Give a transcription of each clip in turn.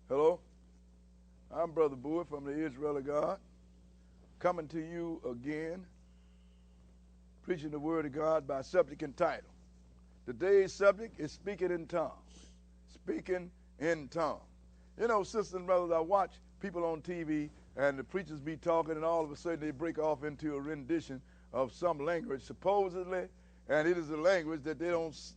Hello, I'm Brother Buie from the Israel of God, coming to you again, preaching the Word of God by subject and title. Today's subject is speaking in tongues. Speaking in tongues. You know, sisters and brothers, I watch people on TV and the preachers be talking, and all of a sudden they break off into a rendition of some language, supposedly, and it is a language that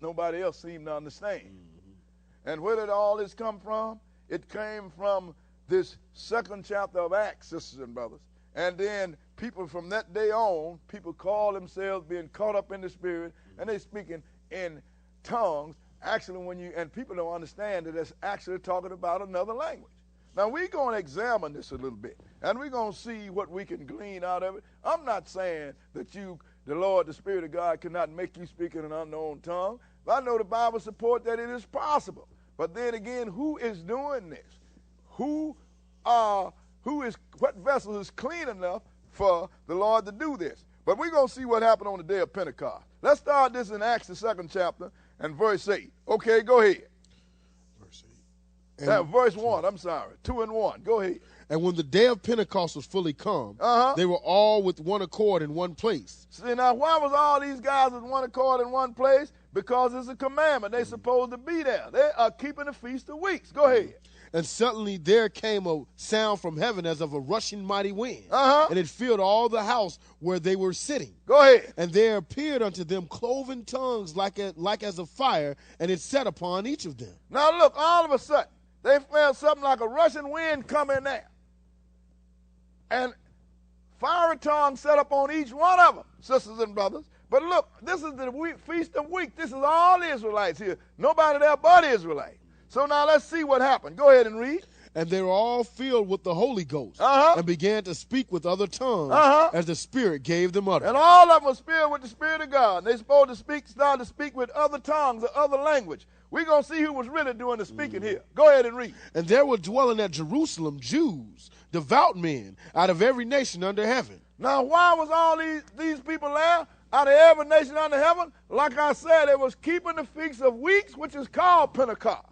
nobody else seems to understand. Mm-hmm. And where did all this come from? It came from this second chapter of Acts, sisters and brothers. And then people from that day on, people call themselves being caught up in the Spirit, and they speaking in tongues. Actually, and people don't understand that it's actually talking about another language. Now, we're going to examine this a little bit, and we're going to see what we can glean out of it. I'm not saying that the Lord, the Spirit of God, cannot make you speak in an unknown tongue. But I know the Bible supports that it is possible. But then again, who is doing this? What vessel is clean enough for the Lord to do this? But we're going to see what happened on the day of Pentecost. Let's start this in Acts, the second chapter, and verse 8. Okay, go ahead. Verse 8. Verse 1, I'm sorry. 2 and 1. Go ahead. And when the day of Pentecost was fully come, they were all with one accord in one place. See, now, why was all these guys with one accord in one place? Because it's a commandment. They're supposed to be there. They are keeping the Feast of Weeks. Go ahead. And suddenly there came a sound from heaven as of a rushing mighty wind, and it filled all the house where they were sitting. Go ahead. And there appeared unto them cloven tongues like as of fire, and it sat upon each of them. Now look, all of a sudden, they felt something like a rushing wind coming there. And fiery tongues set up on each one of them, sisters and brothers. But look, this is the Feast of Weeks. This is all Israelites here. Nobody there but Israelites. So now let's see what happened. Go ahead and read. And they were all filled with the Holy Ghost, and began to speak with other tongues as the Spirit gave them utterance. And all of them was filled with the Spirit of God. They're supposed to start to speak with other tongues or other language. We're going to see who was really doing the speaking here. Go ahead and read. And there were dwelling at Jerusalem Jews, devout men, out of every nation under heaven. Now, why was all these people there out of every nation under heaven? Like I said, they was keeping the Feast of Weeks, which is called Pentecost.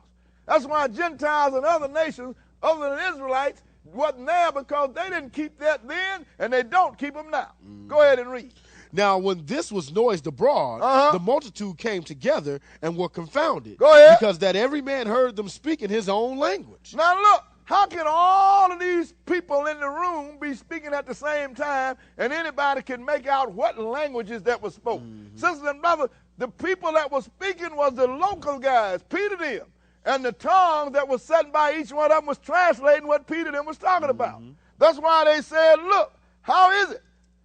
That's why Gentiles and other nations, other than Israelites, wasn't there, because they didn't keep that then, and they don't keep them now. Go ahead and read. Now, when this was noised abroad, the multitude came together and were confounded. Go ahead. Because that every man heard them speak in his own language. Now look, how can all of these people in the room be speaking at the same time, and anybody can make out what languages that was spoken? Sisters and brothers, the people that were speaking was the local guys, Peter them. And the tongue that was set by each one of them was translating what Peter them was talking about. That's why they said, look, how is it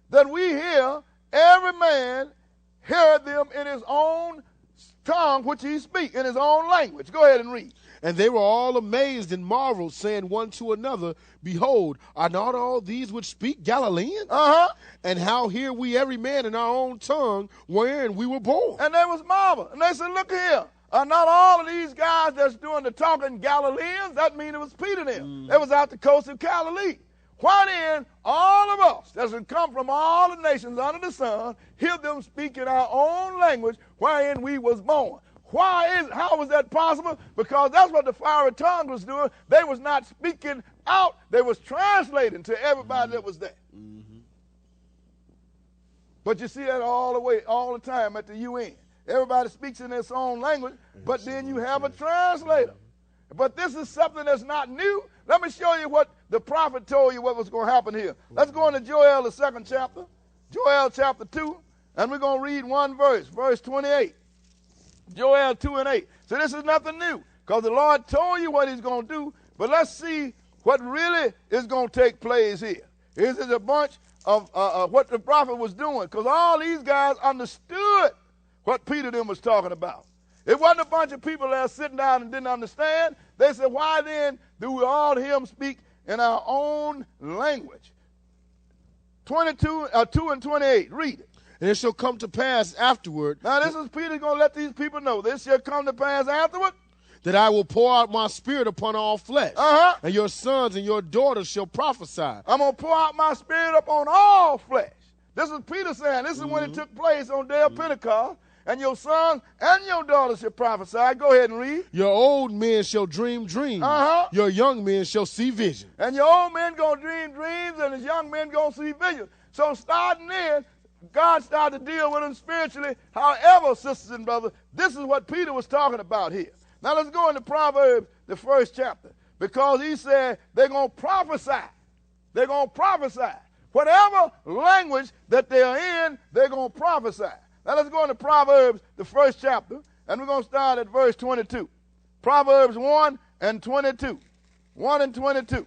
that we hear every man hear them in his own tongue which he speaks, in his own language? Go ahead and read. And they were all amazed and marveled, saying one to another, Behold, are not all these which speak Galileans? And how hear we every man in our own tongue wherein we were born? And they was marveled. And they said, look here. Are not all of these guys that's doing the talking Galileans? That means it was Peter them. They was out the coast of Galilee. Why then, all of us that should come from all the nations under the sun, hear them speak in our own language wherein we was born? How was that possible? Because that's what the fiery tongue was doing. They was not speaking out. They was translating to everybody that was there. But you see that all the time at the UN. Everybody speaks in their own language, but then you have a translator. But this is something that's not new. Let me show you what the prophet told you what was going to happen here. Let's go into Joel, the second chapter, Joel chapter 2, and we're going to read one verse, verse 28. Joel 2 and 8. So this is nothing new, because the Lord told you what he's going to do, but let's see what really is going to take place here. This is a bunch of what the prophet was doing, because all these guys understood what Peter them was talking about. It wasn't a bunch of people there sitting down and didn't understand. They said, why then do we all hear him speak in our own language? 2 and 28, read it. And it shall come to pass afterward. Now this is Peter going to let these people know. This shall come to pass afterward. That I will pour out my spirit upon all flesh. And your sons and your daughters shall prophesy. I'm going to pour out my spirit upon all flesh. This is Peter saying. This is when it took place on the day of Pentecost. and your sons and your daughters shall prophesy. Go ahead and read. Your old men shall dream dreams. Your young men shall see visions. And your old men going to dream dreams, and his young men going to see visions. So starting in, God started to deal with them spiritually. However, sisters and brothers, this is what Peter was talking about here. Now let's go into Proverbs, the 1st chapter, because he said they're going to prophesy. They're going to prophesy. Whatever language that they're in, they're going to prophesy. Now let's go into Proverbs, the 1st chapter, and we're going to start at verse 22. Proverbs 1 and 22. 1 and 22.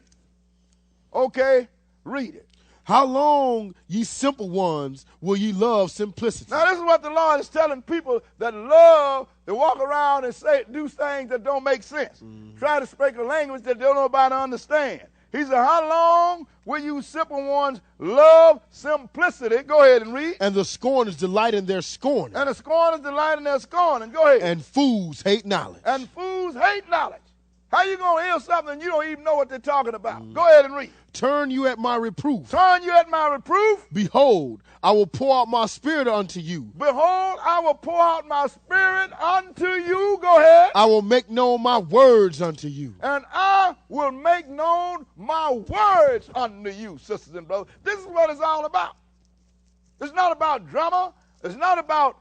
Okay, read it. How long, ye simple ones, will ye love simplicity? Now, this is what the Lord is telling people that love to walk around and do things that don't make sense. Try to speak a language that don't nobody understand. He said, how long will you simple ones love simplicity? Go ahead and read. And the scorners delight in their scorning. And the scorners delight in their scorning. Go ahead. And fools hate knowledge. And fools hate knowledge. How you going to hear something and you don't even know what they're talking about? Go ahead and read. Turn you at my reproof. Turn you at my reproof. Behold, I will pour out my spirit unto you. Behold, I will pour out my spirit unto you. Go ahead. I will make known my words unto you. And I will make known my words unto you, sisters and brothers. This is what it's all about. It's not about drama. It's not about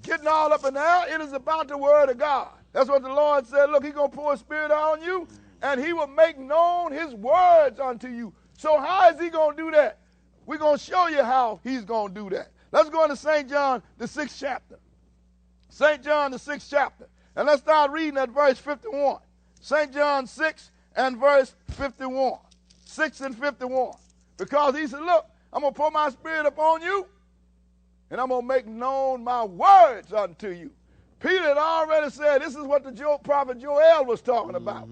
getting all up in there. It is about the word of God. That's what the Lord said. Look, he's going to pour his spirit on you, and he will make known his words unto you. So how is he going to do that? We're going to show you how he's going to do that. Let's go into St. John, the 6th chapter. St. John, the 6th chapter. And let's start reading at verse 51. St. John 6 and verse 51. 6 and 51. Because he said, look, I'm going to pour my spirit upon you, and I'm going to make known my words unto you. Peter had already said, this is what the prophet Joel was talking about.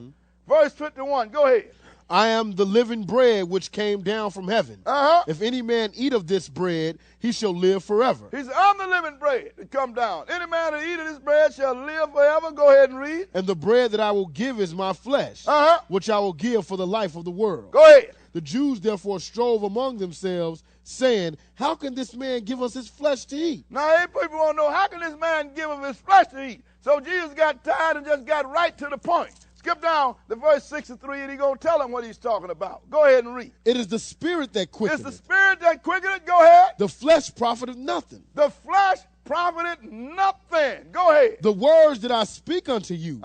Verse 51, go ahead. I am the living bread which came down from heaven. If any man eat of this bread, he shall live forever. He said, I'm the living bread that come down. Any man that eat of this bread shall live forever. Go ahead and read. And the bread that I will give is my flesh, which I will give for the life of the world. Go ahead. The Jews therefore strove among themselves, saying, how can this man give us his flesh to eat? Now, people want to know, how can this man give him his flesh to eat? So Jesus got tired and just got right to the point. Skip down to verse 63, and he's going to tell him what he's talking about. Go ahead and read. It is the spirit that quickeneth. It's the spirit that quickeneth. Go ahead. The flesh profiteth nothing. The flesh profited nothing. Go ahead. The words that I speak unto you,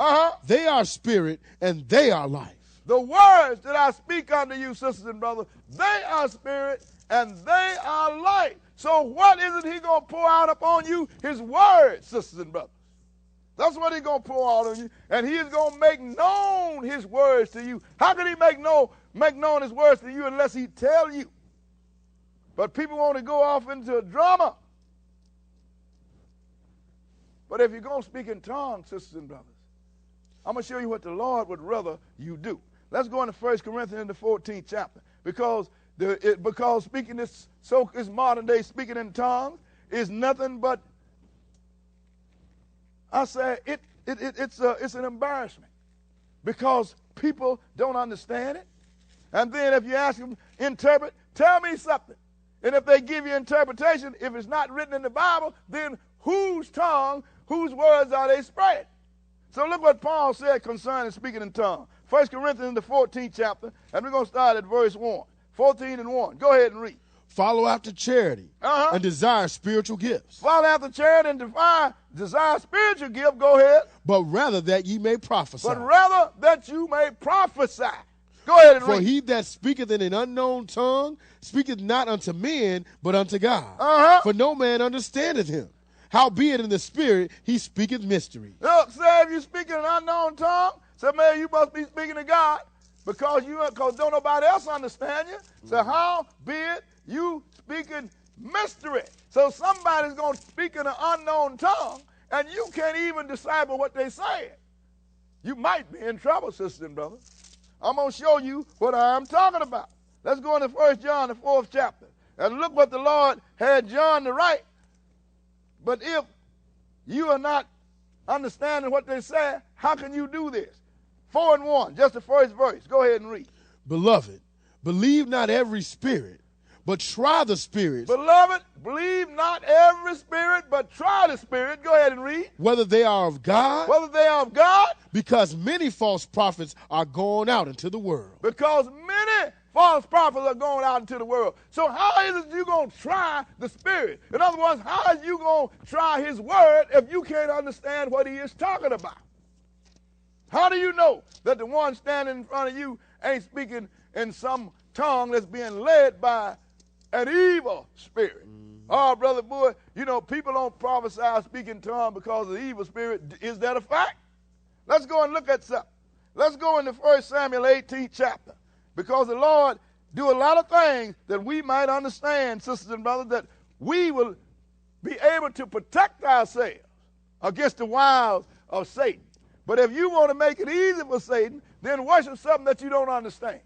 they are spirit and they are life. The words that I speak unto you, sisters and brothers, they are spirit and they are life. So what is it he going to pour out upon you? His words, sisters and brothers. That's what he's going to pour out on you. And he is going to make known his words to you. How can he make known his words to you unless he tell you? But people want to go off into a drama. But if you're going to speak in tongues, sisters and brothers, I'm going to show you what the Lord would rather you do. Let's go into 1 Corinthians, the 14th chapter. Because speaking this modern day speaking in tongues is nothing but, I say it's an embarrassment because people don't understand it. And then if you ask them, interpret, tell me something. And if they give you interpretation, if it's not written in the Bible, then whose tongue, whose words are they spreading? So look what Paul said concerning speaking in tongues. 1 Corinthians, the 14th chapter, and we're going to start at verse 1. 14 and 1. Go ahead and read. Follow after charity and desire spiritual gifts. Follow after charity and desire spiritual gifts. Go ahead. But rather that ye may prophesy. But rather that you may prophesy. Go ahead and read. For he that speaketh in an unknown tongue speaketh not unto men, but unto God. For no man understandeth him. Howbeit in the spirit he speaketh mystery. Look, say if you speak in an unknown tongue, say, man, you must be speaking to God because don't nobody else understand you. So howbeit you speaking mystery. So somebody's going to speak in an unknown tongue, and you can't even decipher what they say. You might be in trouble, sisters and brothers. I'm going to show you what I'm talking about. Let's go into 1 John, the 4th chapter, and look what the Lord had John to write. But if you are not understanding what they say, how can you do this? 4 and 1, just the first verse. Go ahead and read. Beloved, believe not every spirit, but try the spirits. Beloved, believe not every spirit, but try the spirit. Go ahead and read. Whether they are of God. Whether they are of God. Because many false prophets are going out into the world. Because many false prophets are going out into the world. So how is it you're going to try the spirit? In other words, how is you going to try his word if you can't understand what he is talking about? How do you know that the one standing in front of you ain't speaking in some tongue that's being led by an evil spirit? Oh, Brother Buie, you know, people don't prophesy or speak in tongues because of the evil spirit. Is that a fact? Let's go and look at something. Let's go into 1 Samuel 18th chapter. Because the Lord do a lot of things that we might understand, sisters and brothers, that we will be able to protect ourselves against the wiles of Satan. But if you want to make it easy for Satan, then worship something that you don't understand.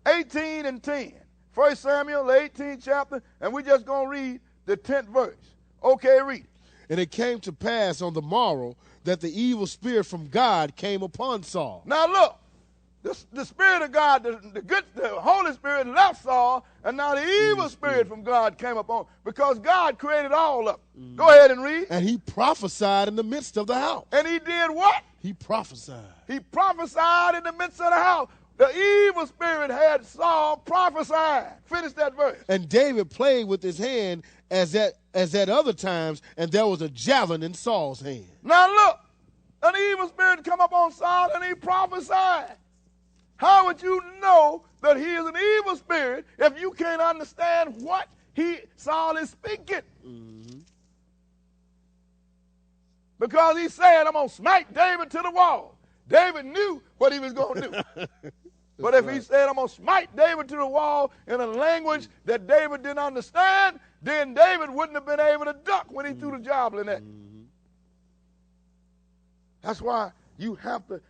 18 and 10. 1 Samuel, 18th chapter, and we're just going to read the 10th verse. Okay, read it. And it came to pass on the morrow that the evil spirit from God came upon Saul. Now look, the Spirit of God, the Holy Spirit left Saul, and now the evil spirit from God came upon, because God created all of them. Go ahead and read. And he prophesied in the midst of the house. And he did what? He prophesied. He prophesied in the midst of the house. The evil spirit had Saul prophesying. Finish that verse. And David played with his hand as at other times, and there was a javelin in Saul's hand. Now look, an evil spirit come up on Saul, and he prophesied. How would you know that he is an evil spirit if you can't understand what Saul is speaking? Because he said, I'm going to smite David to the wall. David knew what he was going to do. But if he said, I'm going to smite David to the wall in a language that David didn't understand, then David wouldn't have been able to duck when he threw the javelin at him. That's why you have to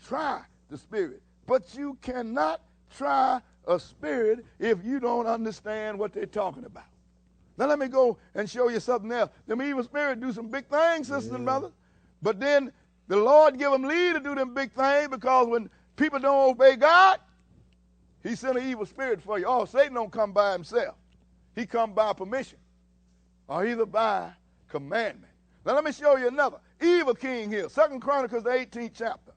try the spirit. But you cannot try a spirit if you don't understand what they're talking about. Now let me go and show you something else. Them evil spirits do some big things, sisters and brothers. But then the Lord give them lead to do them big things, because when people don't obey God, he sent an evil spirit for you. Oh, Satan don't come by himself. He come by permission, or either by commandment. Now let me show you another evil king here. 2 Chronicles, the 18th chapter.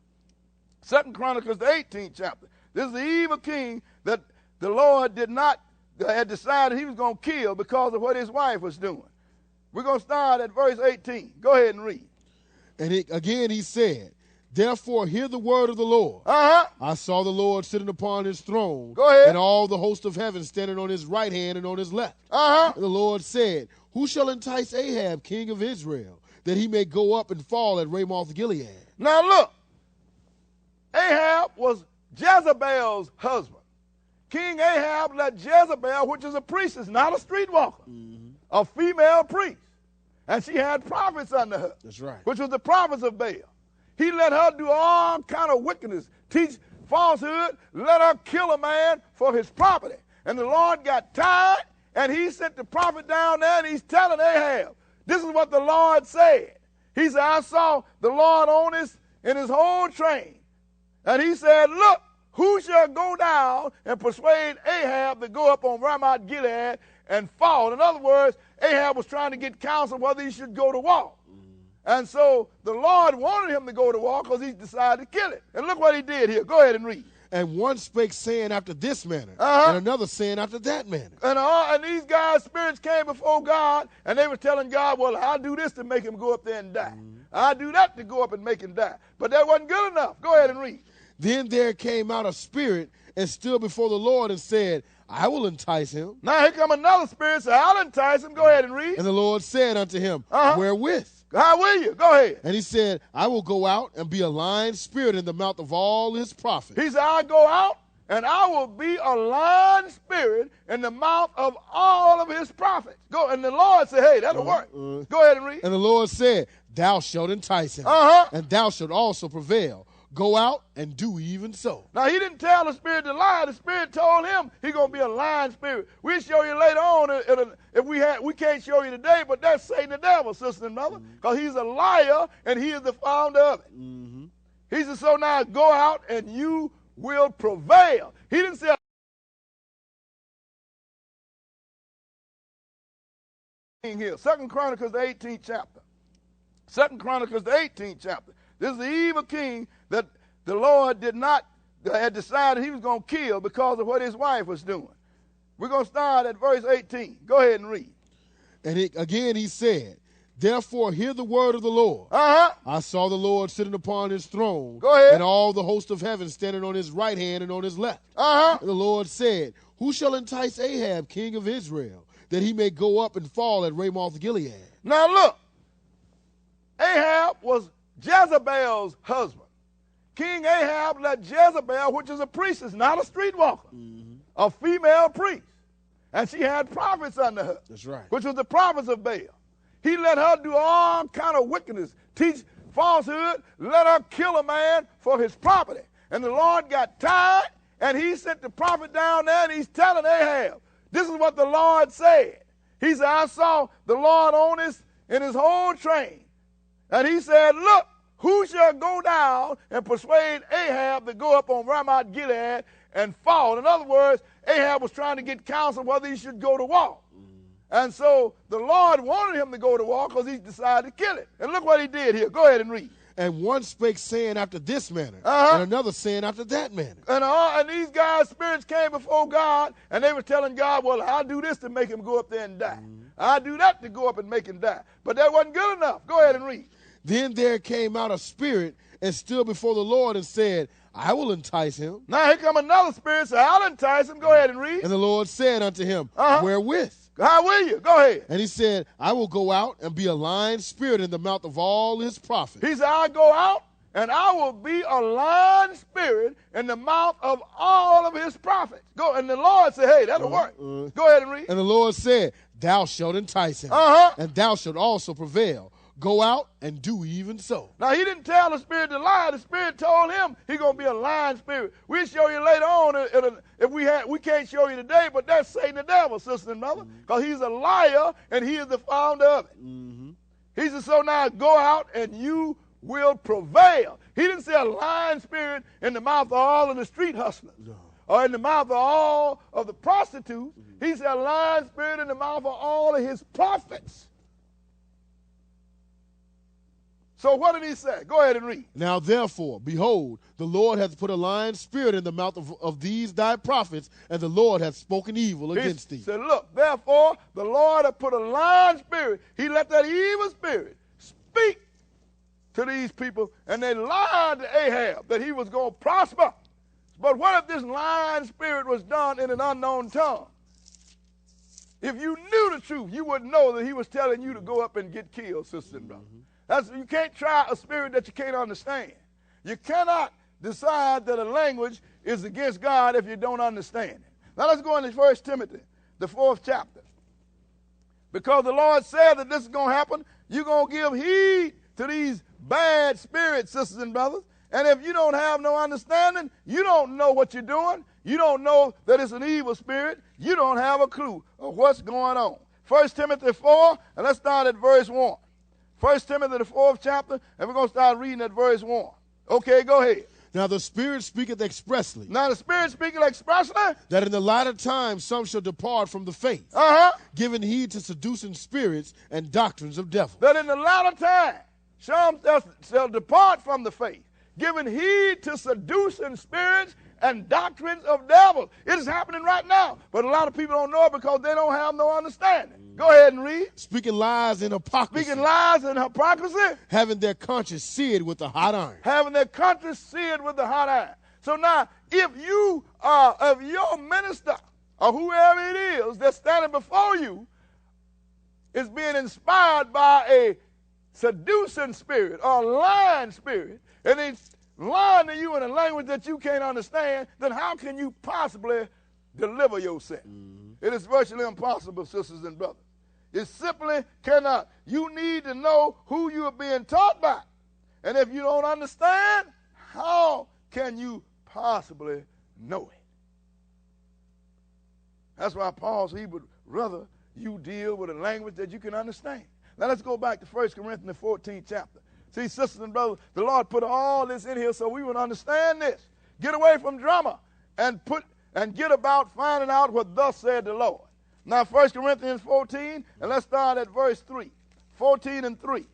2 Chronicles, the 18th chapter. This is the evil king that the Lord had decided he was going to kill because of what his wife was doing. We're going to start at verse 18. Go ahead and read. And again he said, therefore hear the word of the Lord. I saw the Lord sitting upon his throne. Go ahead. And all the host of heaven standing on his right hand and on his left. And the Lord said, who shall entice Ahab, king of Israel, that he may go up and fall at Ramoth Gilead? Now look, Ahab was Jezebel's husband. King Ahab let Jezebel, which is a priestess, not a streetwalker, a female priest. And she had prophets under her. That's right. Which was the prophets of Baal. He let her do all kind of wickedness, teach falsehood, let her kill a man for his property. And the Lord got tired, and he sent the prophet down there, and he's telling Ahab, this is what the Lord said. He said, I saw the Lord on in his whole train. And he said, look, who shall go down and persuade Ahab to go up on Ramoth Gilead and fall? In other words, Ahab was trying to get counsel whether he should go to war. And so the Lord wanted him to go to war because he decided to kill it. And look what he did here. Go ahead and read. And one spake saying after this manner, and another saying after that manner. And these guys' spirits came before God, and they were telling God, well, I'll do this to make him go up there and die. I'll do that to go up and make him die. But that wasn't good enough. Go ahead and read. Then there came out a spirit and stood before the Lord and said, I will entice him. Now here come another spirit, so I'll entice him. Go ahead and read. And the Lord said unto him, wherewith? How will you? Go ahead. And he said, I will go out and be a lying spirit in the mouth of all his prophets. He said, I'll go out and I will be a lying spirit in the mouth of all of his prophets. Go. And the Lord said, hey, that'll work. Go ahead and read. And the Lord said, thou shalt entice him, and thou shalt also prevail. Go out and do even so. Now, he didn't tell the spirit to lie. The spirit told him he's going to be a lying spirit. We'll show you later on. If we can't show you today, but that's Satan the devil, sister and mother, because he's a liar and he is the founder of it. He said, so now go out and you will prevail. He didn't say here. 2 Chronicles, the 18th chapter. 2 Chronicles, the 18th chapter. This is the evil king that the Lord had decided he was going to kill because of what his wife was doing. We're going to start at verse 18. Go ahead and read. And again he said, therefore hear the word of the Lord. I saw the Lord sitting upon his throne. Go ahead. And all the host of heaven standing on his right hand and on his left. And the Lord said, who shall entice Ahab, king of Israel, that he may go up and fall at Ramoth Gilead? Now look, Ahab was Jezebel's husband. King Ahab let Jezebel, which is a priestess, not a streetwalker, a female priest. And she had prophets under her. That's right. Which was the prophets of Baal. He let her do all kind of wickedness, teach falsehood, let her kill a man for his property. And the Lord got tired, and he sent the prophet down there, and he's telling Ahab, this is what the Lord said. He said, I saw the Lord on in his whole train. And he said, look, who shall go down and persuade Ahab to go up on Ramoth Gilead and fall? In other words, Ahab was trying to get counsel whether he should go to war. And so the Lord wanted him to go to war because he decided to kill it. And look what he did here. Go ahead and read. And one spake saying after this manner, and another saying after that manner. And these guys' spirits came before God, and they were telling God, well, I'll do this to make him go up there and die. I'll do that to go up and make him die. But that wasn't good enough. Go ahead and read. Then there came out a spirit and stood before the Lord and said, I will entice him. Now here come another spirit, so I'll entice him. Go ahead and read. And the Lord said unto him, wherewith? How will you? Go ahead. And he said, I will go out and be a lying spirit in the mouth of all his prophets. He said, I'll go out and I will be a lying spirit in the mouth of all of his prophets. Go. And the Lord said, hey, that'll work. Go ahead and read. And the Lord said, thou shalt entice him, and thou shalt also prevail. Go out and do even so. Now, he didn't tell the spirit to lie. The spirit told him he's going to be a lying spirit. We'll show you later on if we can't show you today, but that's Satan the devil, sister and brother, because he's a liar and he is the founder of it. He said, so now go out and you will prevail. He didn't say a lying spirit in the mouth of all of the street hustlers or in the mouth of all of the prostitutes. He said a lying spirit in the mouth of all of his prophets. So what did he say? Go ahead and read. Now therefore, behold, the Lord hath put a lying spirit in the mouth of these thy prophets, and the Lord hath spoken evil against thee. He said, look, therefore, the Lord hath put a lying spirit. He let that evil spirit speak to these people, and they lied to Ahab that he was going to prosper. But what if this lying spirit was done in an unknown tongue? If you knew the truth, you would know that he was telling you to go up and get killed, sister and brother. You can't try a spirit that you can't understand. You cannot decide that a language is against God if you don't understand it. Now let's go into 1 Timothy, the 4th chapter. Because the Lord said that this is going to happen, you're going to give heed to these bad spirits, sisters and brothers. And if you don't have no understanding, you don't know what you're doing. You don't know that it's an evil spirit. You don't have a clue of what's going on. 1 Timothy 4, and let's start at verse 1. 1 Timothy, the 4th chapter, and we're going to start reading at verse 1. Okay, go ahead. Now the Spirit speaketh expressly. Now the Spirit speaketh expressly. That in the latter time some shall depart from the faith, giving heed to seducing spirits and doctrines of devils. That in the latter time some shall depart from the faith, giving heed to seducing spirits and doctrines of devils. It is happening right now, but a lot of people don't know it because they don't have no understanding. Go ahead and read. Speaking lies in hypocrisy. Speaking lies in hypocrisy. Having their conscience seared with the hot iron. Having their conscience seared with the hot iron. So now, if your minister or whoever it is that's standing before you is being inspired by a seducing spirit or a lying spirit, and it's lying to you in a language that you can't understand, then how can you possibly deliver yourself? It is virtually impossible, sisters and brothers. It simply cannot. You need to know who you are being taught by. And if you don't understand, how can you possibly know it? That's why Paul said he would rather you deal with a language that you can understand. Now let's go back to 1 Corinthians, the 14th chapter. See, sisters and brothers, the Lord put all this in here so we would understand this. Get away from drama and get about finding out what thus said the Lord. Now 1 Corinthians 14, and let's start at verse 3. 14 and 3.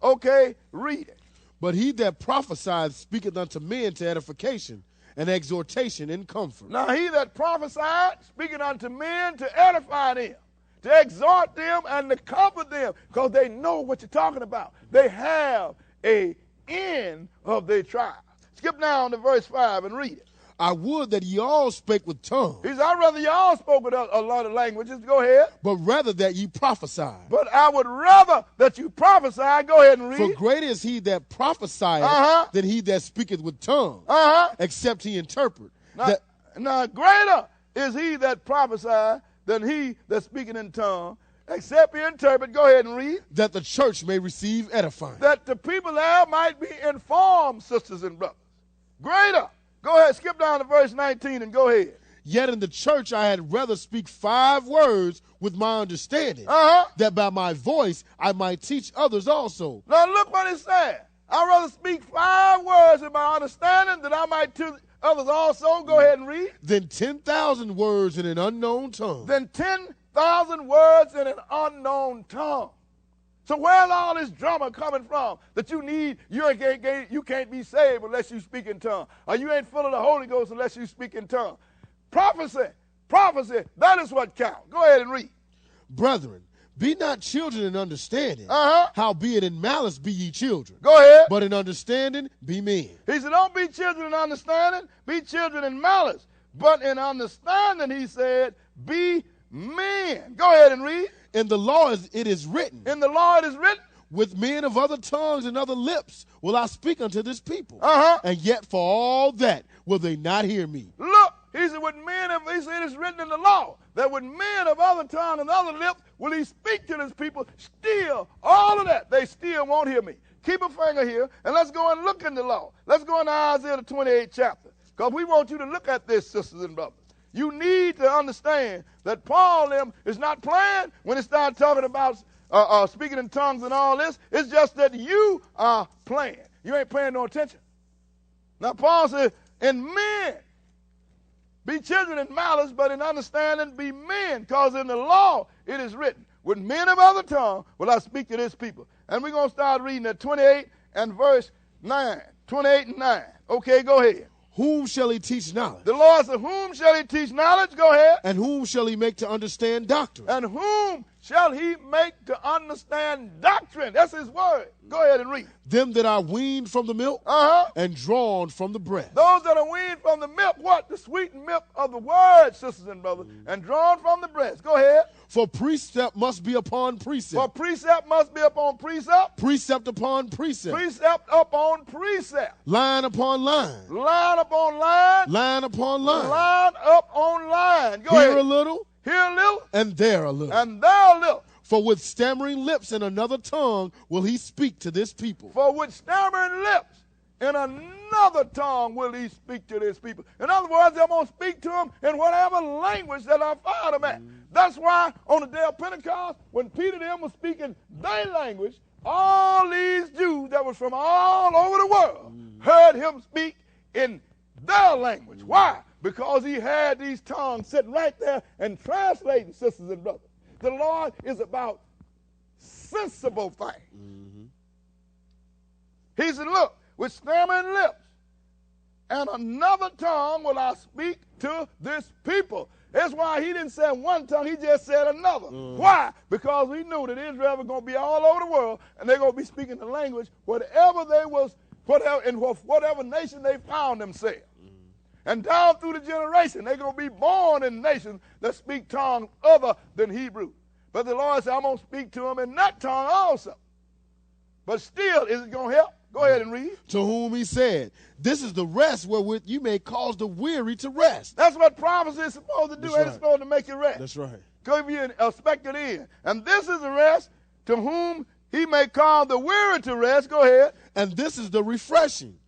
Okay, read it. But he that prophesieth speaketh unto men to edification and exhortation and comfort. Now he that prophesied speaking unto men to edify them, to exhort them, and to comfort them, because they know what you're talking about. They have a end of their trial. Skip down to verse 5 and read it. I would that ye all spake with tongues. He said, I'd rather y'all spoke with a lot of languages. Go ahead. But rather that ye prophesy. But I would rather that you prophesy. Go ahead and read. For greater is he that prophesieth than he that speaketh with tongues, except he interpret. Now greater is he that prophesieth than he that speaketh in tongues, except he interpret. Go ahead and read. That the church may receive edifying. That the people there might be informed, sisters and brothers. Greater. Go ahead, skip down to verse 19 and go ahead. Yet in the church I had rather speak 5 words with my understanding, that by my voice I might teach others also. Now look what it said. I'd rather speak 5 words with my understanding that I might teach others also. Go ahead and read. Than 10,000 words in an unknown tongue. Than 10,000 words in an unknown tongue. So where's all this drama coming from that you need? You can't be saved unless you speak in tongues. Or you ain't full of the Holy Ghost unless you speak in tongues. Prophecy, that is what counts. Go ahead and read. Brethren, be not children in understanding. Howbeit in malice be ye children. Go ahead. But in understanding be men. He said, don't be children in understanding, be children in malice. But in understanding, he said, be men. Go ahead and read. In the law it is written. In the law it is written. With men of other tongues and other lips will I speak unto this people. And yet for all that will they not hear me. Look, he said, he said it's written in the law that with men of other tongue and other lips will he speak to this people. Still, all of that, they still won't hear me. Keep a finger here, and let's go and look in the law. Let's go into Isaiah the 28th chapter, because we want you to look at this, sisters and brothers. You need to understand that Paul is not playing when he starts talking about speaking in tongues and all this. It's just that you are playing. You ain't paying no attention. Now Paul said, in men, be children in malice, but in understanding be men, because in the law it is written, with men of other tongue will I speak to this people. And we're going to start reading at 28 and verse 9. 28 and 9. Okay, go ahead. Whom shall he teach knowledge? The Lord said, whom shall he teach knowledge? Go ahead. And whom shall he make to understand doctrine? And whom shall he make to understand doctrine? That's his word. Go ahead and read. Them that are weaned from the milk and drawn from the breast. Those that are weaned from the milk, what? The sweet milk of the word, sisters and brothers, and drawn from the breast. Go ahead. For precept must be upon precept. For precept must be upon precept. Precept upon precept. Precept upon precept. Line upon line. Line upon line. Line upon line. Line up on line. Go ahead. Here a little. Here a little. And there a little. And there a little. For with stammering lips and another tongue will he speak to this people. For with stammering lips in another tongue will he speak to this people. In other words, I'm going to speak to them in whatever language that I find them at. That's why on the day of Pentecost, when Peter and them was speaking their language, all these Jews that was from all over the world heard him speak in their language. Why? Because he had these tongues sitting right there and translating, sisters and brothers. The Lord is about sensible things. He said, look, with stammering lips and another tongue will I speak to this people. That's why he didn't say one tongue, he just said another. Why? Because he knew that Israel was going to be all over the world and they're going to be speaking the language, whatever nation they found themselves. And down through the generation, they're going to be born in nations that speak tongues other than Hebrew. But the Lord said, I'm going to speak to them in that tongue also. But still, is it going to help? Go ahead and read. To whom he said, this is the rest wherewith you may cause the weary to rest. That's what prophecy is supposed to do. It's supposed to make you rest. That's right. Give you an expected end. And this is the rest to whom he may call the weary to rest. Go ahead. And this is the refreshing.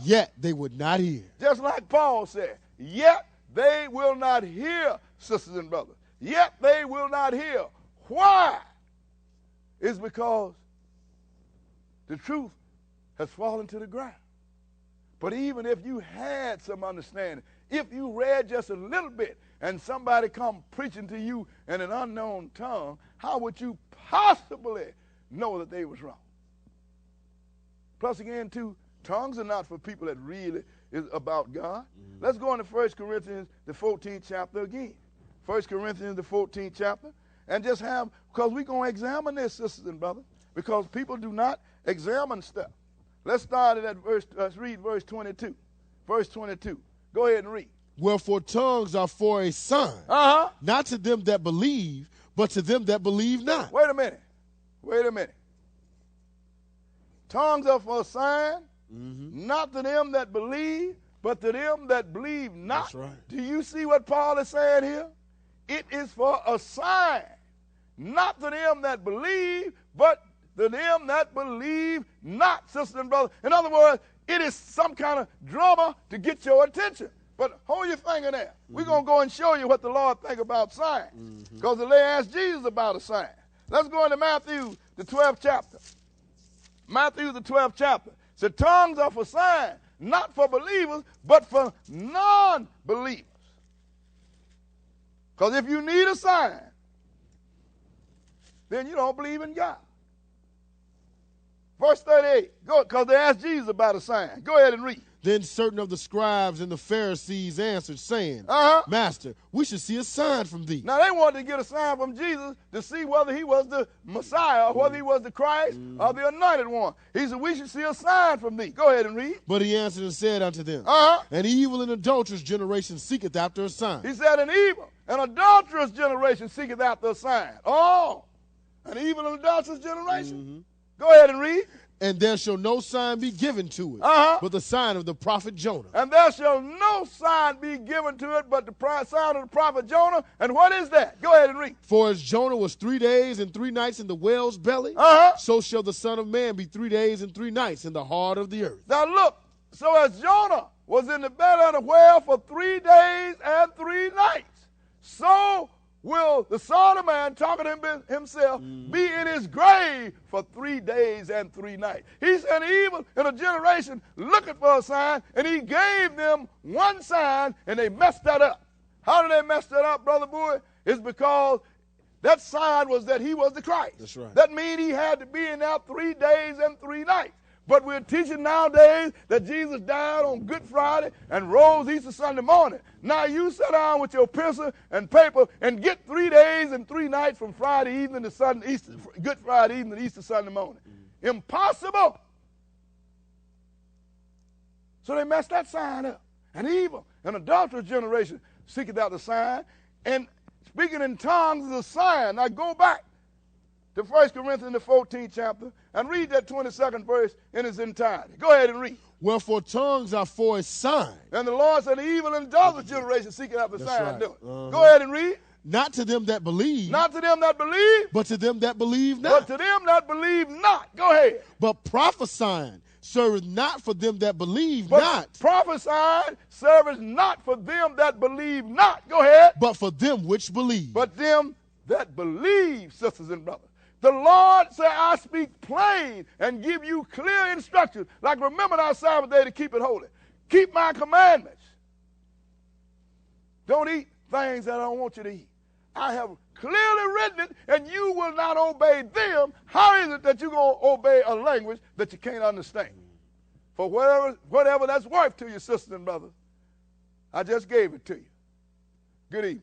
Yet they would not hear. Just like Paul said, yet they will not hear, sisters and brothers. Yet they will not hear. Why? It's because the truth has fallen to the ground. But even if you had some understanding, if you read just a little bit and somebody come preaching to you in an unknown tongue, how would you possibly know that they was wrong? Plus, again, too, tongues are not for people that really is about God. Mm-hmm. Let's go into 1 Corinthians, the 14th chapter again. 1 Corinthians, the 14th chapter, and just have, because we're going to examine this, sisters and brothers, because people do not examine stuff. Let's start at verse, let's read verse 22. Verse 22. Go ahead and read. Wherefore tongues are for a sign, not to them that believe, but to them that believe not. Wait a minute. Wait a minute. Tongues are for a sign, not to them that believe, but to them that believe not. That's right. Do you see what Paul is saying here? It is for a sign, not to them that believe, but to them that believe not, sisters and brothers. In other words, it is some kind of drama to get your attention. But hold your finger there. We're going to go and show you what the Lord think about signs. Because they asked Jesus about a sign. Let's go into Matthew, the 12th chapter. Matthew, the 12th chapter. So tongues are for signs, not for believers, but for non-believers. Because if you need a sign, then you don't believe in God. Verse 38, go, because they asked Jesus about a sign. Go ahead and read. Then certain of the scribes and the Pharisees answered, saying, Master, we should see a sign from thee. Now, they wanted to get a sign from Jesus to see whether he was the Messiah or whether he was the Christ or the anointed one. He said, we should see a sign from thee. Go ahead and read. But he answered and said unto them, An evil and adulterous generation seeketh after a sign. He said, an evil and adulterous generation seeketh after a sign. Oh, an evil and adulterous generation? Go ahead and read. And there shall no sign be given to it, but the sign of the prophet Jonah. And there shall no sign be given to it but the sign of the prophet Jonah. And what is that? Go ahead and read. For as Jonah was 3 days and 3 nights in the whale's belly, so shall the Son of Man be 3 days and 3 nights in the heart of the earth. Now look, so as Jonah was in the belly of the whale for 3 days and 3 nights, so will the Son of Man, talking to himself, be in his grave for 3 days and 3 nights. He's an evil in a generation looking for a sign, and he gave them one sign, and they messed that up. How did they mess that up, Brother Buie? It's because that sign was that he was the Christ. That's right. That means he had to be in there 3 days and 3 nights. But we're teaching nowadays that Jesus died on Good Friday and rose Easter Sunday morning. Now you sit down with your pencil and paper and get 3 days and 3 nights from Friday evening to Sunday, Good Friday evening to Easter Sunday morning. Impossible. So they messed that sign up. An evil and adulterous generation seeketh out the sign. And speaking in tongues is a sign. Now go back to 1 Corinthians, the 14th chapter, and read that 22nd verse in its entirety. Go ahead and read. Wherefore tongues are for a sign. And the Lord said, the evil and adulterous generation seeking after the sign. Right. Do it. Go ahead and read. Not to them that believe. Not to them that believe. But to them that believe not. But to them that believe not. Go ahead. But prophesying serveth not for them that believe but not. Prophesying serveth not for them that believe not. Go ahead. But for them which believe. But them that believe, sisters and brothers. The Lord said, I speak plain and give you clear instructions. Like remember our Sabbath day to keep it holy. Keep my commandments. Don't eat things that I don't want you to eat. I have clearly written it, and you will not obey them. How is it that you're going to obey a language that you can't understand? For whatever that's worth to you, sisters and brothers, I just gave it to you. Good evening.